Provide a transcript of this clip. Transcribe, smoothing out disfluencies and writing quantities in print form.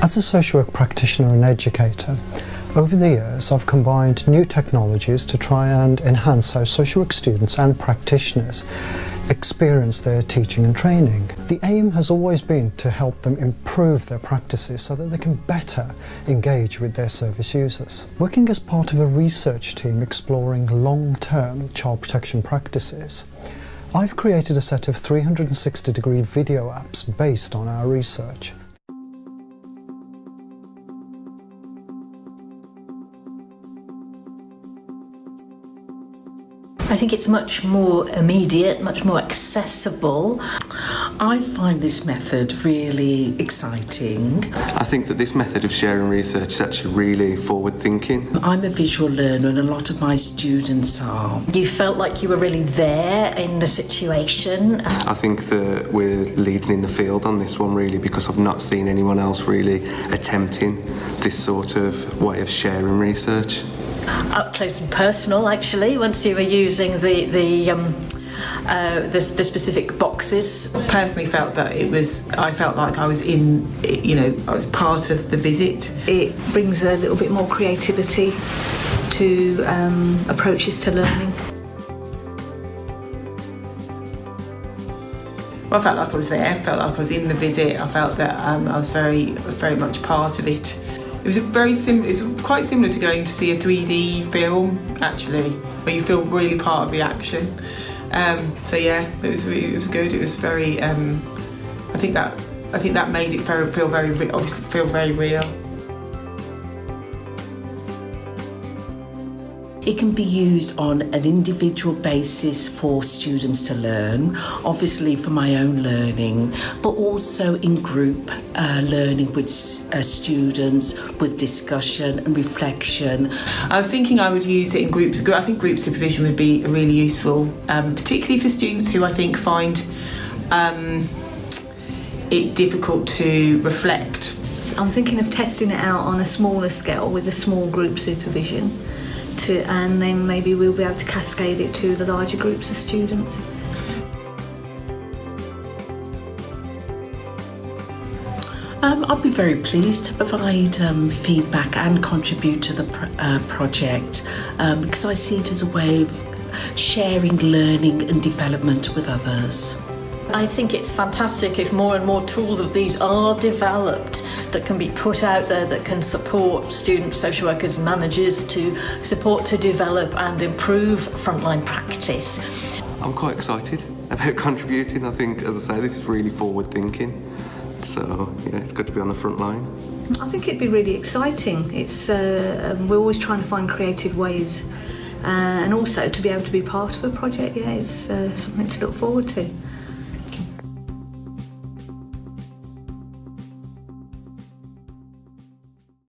As a social work practitioner and educator, over the years I've combined new technologies to try and enhance how social work students and practitioners experience their teaching and training. The aim has always been to help them improve their practices so that they can better engage with their service users. Working as part of a research team exploring long-term child protection practices, I've created a set of 360-degree video apps based on our research. I think it's much more immediate, much more accessible. I find this method really exciting. I think that this method of sharing research is actually really forward-thinking. I'm a visual learner and a lot of my students are. You felt like you were really there in the situation. I think that we're leading in the field on this one really because I've not seen anyone else really attempting this sort of way of sharing research. Up close and personal, actually, once you were using the specific boxes. Personally felt that I felt like I was I was part of the visit. It brings a little bit more creativity to approaches to learning. Well, I felt like I was there, I felt like I was in the visit, I felt that I was very, very much part of it. It was it's quite similar to going to see a 3D film, actually, where you feel really part of the action. So yeah, it was good. It was very. I think that made it feel very real. It can be used on an individual basis for students to learn, obviously for my own learning, but also in group learning with students, with discussion and reflection. I was thinking I would use it in groups. I think group supervision would be really useful, particularly for students who I think find it difficult to reflect. I'm thinking of testing it out on a smaller scale with a small group supervision. And then maybe we'll be able to cascade it to the larger groups of students. I'd be very pleased to provide feedback and contribute to the project because I see it as a way of sharing learning and development with others. I think it's fantastic if more and more tools of these are developed that can be put out there that can support students, social workers, managers to support to develop and improve frontline practice. I'm quite excited about contributing. I think, as I say, this is really forward-thinking. So, yeah, it's good to be on the front line. I think it'd be really exciting. We're always trying to find creative ways and also to be able to be part of a project, it's something to look forward to.